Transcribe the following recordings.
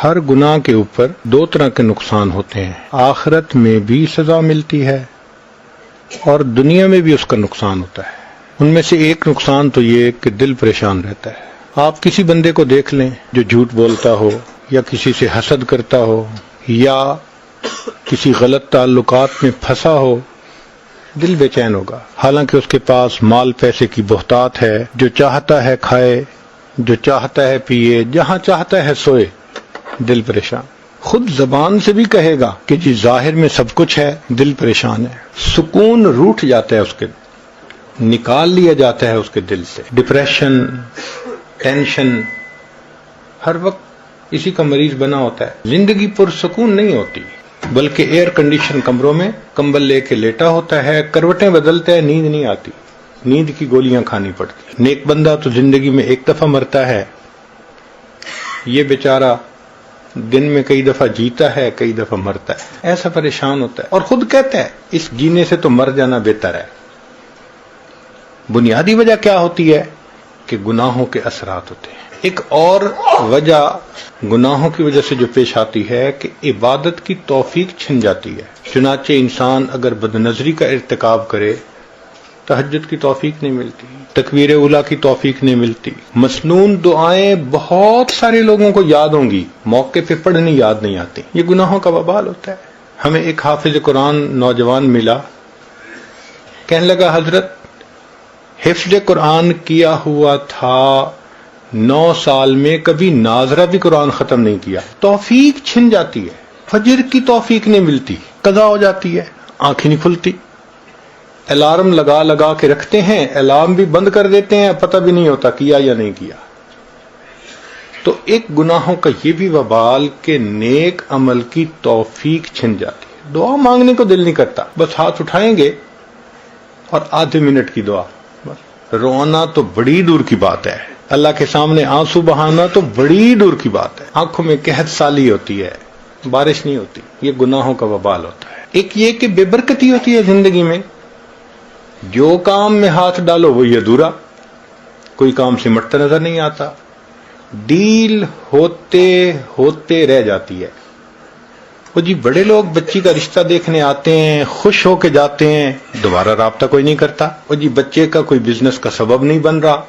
ہر گناہ کے اوپر دو طرح کے نقصان ہوتے ہیں، آخرت میں بھی سزا ملتی ہے اور دنیا میں بھی اس کا نقصان ہوتا ہے۔ ان میں سے ایک نقصان تو یہ کہ دل پریشان رہتا ہے۔ آپ کسی بندے کو دیکھ لیں جو جھوٹ بولتا ہو یا کسی سے حسد کرتا ہو یا کسی غلط تعلقات میں پھنسا ہو، دل بے چین ہوگا، حالانکہ اس کے پاس مال پیسے کی بہتات ہے، جو چاہتا ہے کھائے، جو چاہتا ہے پیے، جہاں چاہتا ہے سوئے، دل پریشان۔ خود زبان سے بھی کہے گا کہ جی ظاہر میں سب کچھ ہے، دل پریشان ہے، سکون روٹھ جاتا ہے، اس کے نکال لیا جاتا ہے اس کے دل سے۔ ڈپریشن، ٹینشن، ہر وقت اسی کا مریض بنا ہوتا ہے۔ زندگی پرسکون نہیں ہوتی، بلکہ ایئر کنڈیشن کمروں میں کمبل لے کے لیٹا ہوتا ہے، کروٹیں بدلتا ہے، نیند نہیں آتی، نیند کی گولیاں کھانی پڑتی۔ نیک بندہ تو زندگی میں ایک دفعہ مرتا ہے، یہ بیچارہ دن میں کئی دفعہ جیتا ہے، کئی دفعہ مرتا ہے، ایسا پریشان ہوتا ہے، اور خود کہتا ہے اس جینے سے تو مر جانا بہتر ہے۔ بنیادی وجہ کیا ہوتی ہے کہ گناہوں کے اثرات ہوتے ہیں۔ ایک اور وجہ گناہوں کی وجہ سے جو پیش آتی ہے کہ عبادت کی توفیق چھن جاتی ہے۔ چنانچہ انسان اگر بدنظری کا ارتکاب کرے، تہجد کی توفیق نہیں ملتی، تکبیر اولیٰ کی توفیق نہیں ملتی، مسنون دعائیں بہت سارے لوگوں کو یاد ہوں گی، موقع پہ پڑھنی یاد نہیں آتی۔ یہ گناہوں کا وبال ہوتا ہے۔ ہمیں ایک حافظ قرآن نوجوان ملا، کہنے لگا حضرت حفظ قرآن کیا ہوا تھا 9 سال میں، کبھی ناظرہ بھی قرآن ختم نہیں کیا۔ توفیق چھن جاتی ہے، فجر کی توفیق نہیں ملتی، قضا ہو جاتی ہے، آنکھیں نہیں کھلتی، الارم لگا لگا کے رکھتے ہیں، الارم بھی بند کر دیتے ہیں، پتہ بھی نہیں ہوتا کیا یا نہیں کیا۔ تو ایک گناہوں کا یہ بھی وبال کہ نیک عمل کی توفیق چھن جاتی ہے۔ دعا مانگنے کو دل نہیں کرتا، بس ہاتھ اٹھائیں گے اور آدھے منٹ کی دعا، بس رونا تو بڑی دور کی بات ہے، اللہ کے سامنے آنسو بہانا تو بڑی دور کی بات ہے، آنکھوں میں قحط سالی ہوتی ہے، بارش نہیں ہوتی۔ یہ گناہوں کا وبال ہوتا ہے۔ ایک یہ کہ بے برکتی ہوتی ہے زندگی میں، جو کام میں ہاتھ ڈالو وہی ادھورا، کوئی کام سمٹتا نظر نہیں آتا، ڈیل ہوتے ہوتے رہ جاتی ہے۔ وہ جی بڑے لوگ بچی کا رشتہ دیکھنے آتے ہیں، خوش ہو کے جاتے ہیں، دوبارہ رابطہ کوئی نہیں کرتا۔ وہ جی بچے کا کوئی بزنس کا سبب نہیں بن رہا،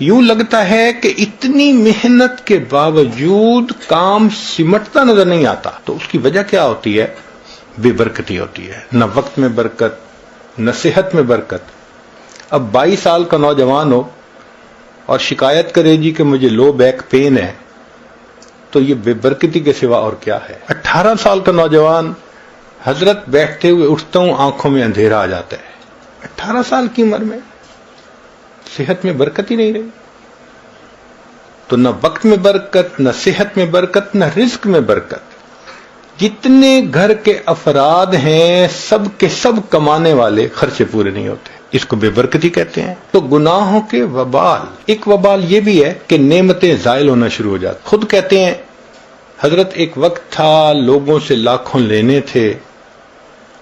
یوں لگتا ہے کہ اتنی محنت کے باوجود کام سمٹتا نظر نہیں آتا۔ تو اس کی وجہ کیا ہوتی ہے؟ بے برکتی ہوتی ہے، نہ وقت میں برکت، نہ صحت میں برکت۔ اب 22 سال کا نوجوان ہو اور شکایت کرے جی کہ مجھے لو بیک پین ہے، تو یہ بے برکتی کے سوا اور کیا ہے؟ 18 سال کا نوجوان، حضرت بیٹھتے ہوئے اٹھتا ہوں آنکھوں میں اندھیرا آ جاتا ہے، 18 سال کی عمر میں صحت میں برکت ہی نہیں رہی۔ تو نہ وقت میں برکت، نہ صحت میں برکت، نہ رزق میں برکت۔ جتنے گھر کے افراد ہیں سب کے سب کمانے والے، خرچے پورے نہیں ہوتے، اس کو بے برکتی کہتے ہیں۔ تو گناہوں کے وبال، ایک وبال یہ بھی ہے کہ نعمتیں زائل ہونا شروع ہو جاتی۔ خود کہتے ہیں حضرت ایک وقت تھا لوگوں سے لاکھوں لینے تھے،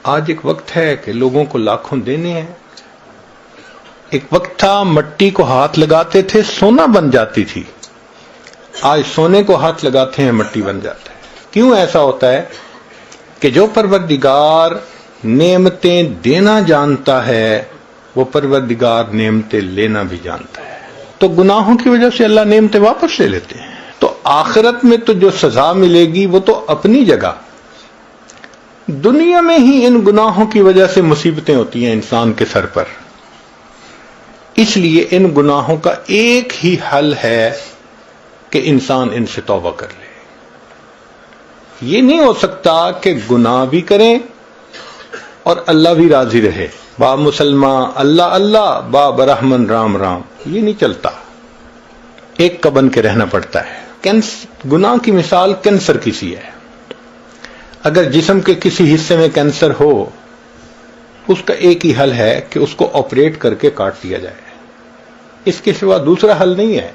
آج ایک وقت ہے کہ لوگوں کو لاکھوں دینے ہیں۔ ایک وقت تھا مٹی کو ہاتھ لگاتے تھے سونا بن جاتی تھی، آج سونے کو ہاتھ لگاتے ہیں مٹی بن جاتا ہے۔ کیوں ایسا ہوتا ہے؟ کہ جو پروردگار نعمتیں دینا جانتا ہے وہ پروردگار نعمتیں لینا بھی جانتا ہے۔ تو گناہوں کی وجہ سے اللہ نعمتیں واپس لے لیتے ہیں۔ تو آخرت میں تو جو سزا ملے گی وہ تو اپنی جگہ، دنیا میں ہی ان گناہوں کی وجہ سے مصیبتیں ہوتی ہیں انسان کے سر پر۔ اس لیے ان گناہوں کا ایک ہی حل ہے کہ انسان ان سے توبہ کر لے۔ یہ نہیں ہو سکتا کہ گناہ بھی کریں اور اللہ بھی راضی رہے، با مسلمان اللہ اللہ، با برحمن رام رام، یہ نہیں چلتا، ایک کا بن کے رہنا پڑتا ہے۔ گناہ کی مثال کینسر کی سی ہے۔ اگر جسم کے کسی حصے میں کینسر ہو، اس کا ایک ہی حل ہے کہ اس کو آپریٹ کر کے کاٹ دیا جائے، اس کے سوا دوسرا حل نہیں ہے۔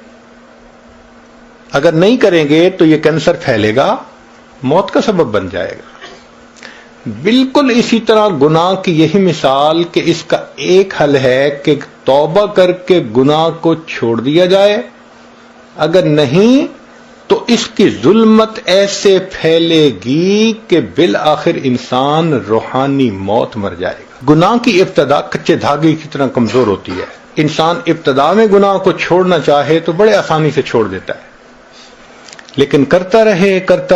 اگر نہیں کریں گے تو یہ کینسر پھیلے گا، موت کا سبب بن جائے گا۔ بالکل اسی طرح گناہ کی یہی مثال کہ اس کا ایک حل ہے کہ توبہ کر کے گناہ کو چھوڑ دیا جائے، اگر نہیں تو اس کی ظلمت ایسے پھیلے گی کہ بالآخر انسان روحانی موت مر جائے گا۔ گناہ کی ابتدا کچے دھاگے کی طرح کمزور ہوتی ہے۔ انسان ابتدا میں گناہ کو چھوڑنا چاہے تو بڑے آسانی سے چھوڑ دیتا ہے، لیکن کرتا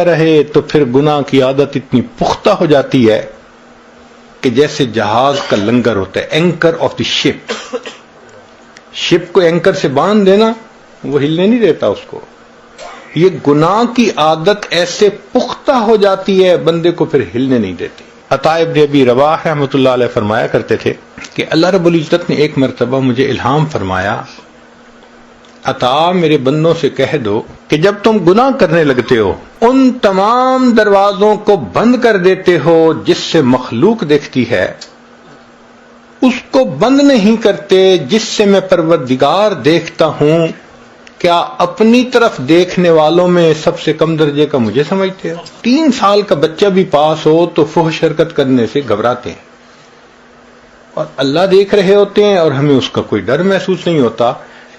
رہے تو پھر گناہ کی عادت اتنی پختہ ہو جاتی ہے کہ جیسے جہاز کا لنگر ہوتا ہے، اینکر آف دی شپ، شپ کو اینکر سے باندھ دینا، وہ ہلنے نہیں دیتا اس کو۔ یہ گناہ کی عادت ایسے پختہ ہو جاتی ہے بندے کو پھر ہلنے نہیں دیتی۔ عطا ابن ابی رباح رحمۃ اللہ علیہ فرمایا کرتے تھے کہ اللہ رب العزت نے ایک مرتبہ مجھے الہام فرمایا، عطا میرے بندوں سے کہہ دو کہ جب تم گناہ کرنے لگتے ہو ان تمام دروازوں کو بند کر دیتے ہو جس سے مخلوق دیکھتی ہے، اس کو بند نہیں کرتے جس سے میں پروردگار دیکھتا ہوں، کیا اپنی طرف دیکھنے والوں میں سب سے کم درجے کا مجھے سمجھتے ہو؟ 3 سال کا بچہ بھی پاس ہو تو فحش حرکت کرنے سے گھبراتے ہیں، اور اللہ دیکھ رہے ہوتے ہیں اور ہمیں اس کا کوئی ڈر محسوس نہیں ہوتا۔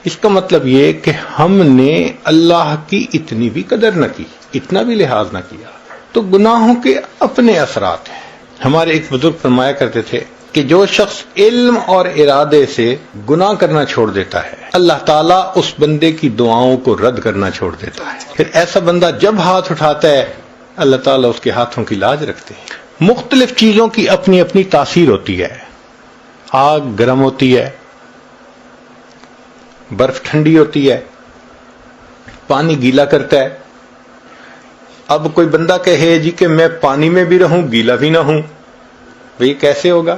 اس کا مطلب یہ کہ ہم نے اللہ کی اتنی بھی قدر نہ کی، اتنا بھی لحاظ نہ کیا۔ تو گناہوں کے اپنے اثرات ہیں۔ ہمارے ایک بزرگ فرمایا کرتے تھے کہ جو شخص علم اور ارادے سے گناہ کرنا چھوڑ دیتا ہے، اللہ تعالیٰ اس بندے کی دعاؤں کو رد کرنا چھوڑ دیتا ہے۔ پھر ایسا بندہ جب ہاتھ اٹھاتا ہے اللہ تعالیٰ اس کے ہاتھوں کی لاج رکھتے ہیں۔ مختلف چیزوں کی اپنی اپنی تاثیر ہوتی ہے۔ آگ گرم ہوتی ہے، برف ٹھنڈی ہوتی ہے، پانی گیلا کرتا ہے۔ اب کوئی بندہ کہے جی کہ میں پانی میں بھی رہوں گیلا بھی نہ ہوں، بھئی کیسے ہوگا؟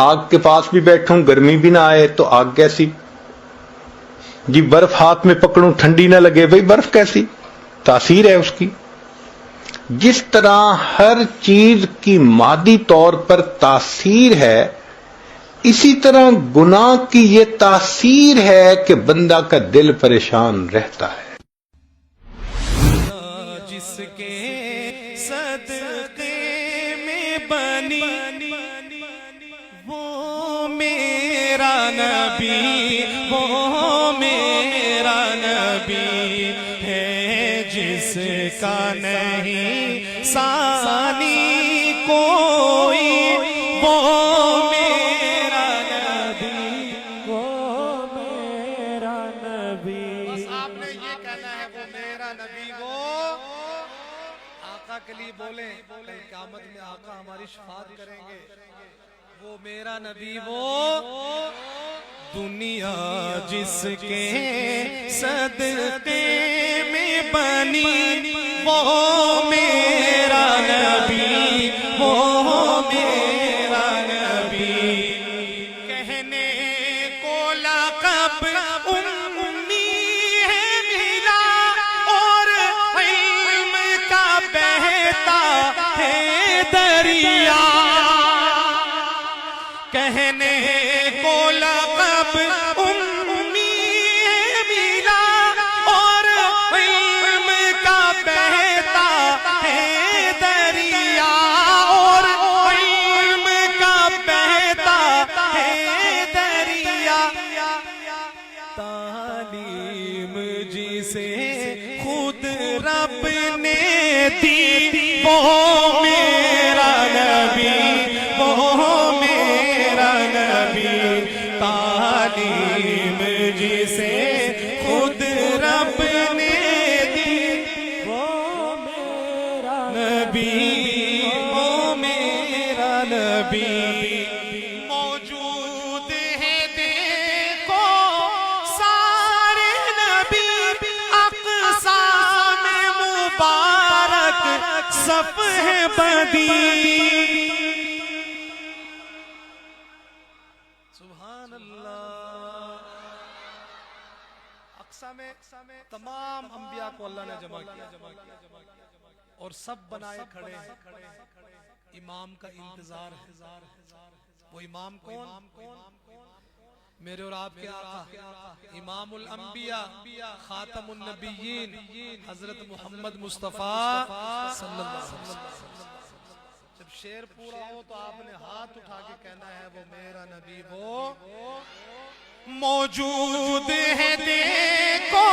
آگ کے پاس بھی بیٹھوں گرمی بھی نہ آئے تو آگ کیسی؟ جی برف ہاتھ میں پکڑوں ٹھنڈی نہ لگے، بھئی برف کیسی؟ تاثیر ہے اس کی۔ جس طرح ہر چیز کی مادی طور پر تاثیر ہے، اسی طرح گناہ کی یہ تاثیر ہے کہ بندہ کا دل پریشان رہتا ہے۔ جس کے صدقے میں بنی وہ میرا نبی، وہ میرا نبی ہے، جس کا نہیں ثانی کوئی، وہ میرا نبی، وہ میرا نبی۔ بس آپ نے یہ کہنا ہے وہ میرا نبی، وہ آقا کے لیے بولیں، کل قیامت میں آقا ہماری شفاعت کریں گے۔ وہ میرا نبی، وہ دنیا جس کے صدقے میں بنی، وہ میرا نبی، وہ میرا نبی، کہنے کو لقب امی ہے ملا، اور علم کا بہتا ہے دریا، کہنے کو لقب امی ہے ملا، اور علم کا بہتا ہے دریا، اور علم کا بہتا ہے دریا، تعلیم جسے خود رب نے دی، وہ میرا نبی، وہ میرا نبی، تعلیم جسے خود رب نے دی، وہ میرا نبی، وہ میرا نبی، موجود ہے دیکھو سارے نبی، اقسام مبارک صف ہے بدی، سبحان اللہ۔ اقصا میں تمام انبیاء کو اللہ نے جمع کیا اور سب بنائے کھڑے ہیں، امام کا انتظار ہے۔ وہ امام کون؟ میرے اور آپ کے آقا، امام الانبیاء، خاتم النبیین، حضرت محمد مصطفیٰ صلی اللہ علیہ وسلم۔ جب شعر پورا ہو تو آپ نے ہاتھ اٹھا کے کہنا ہے وہ میرا نبی، وہ موجود ہے دیکھو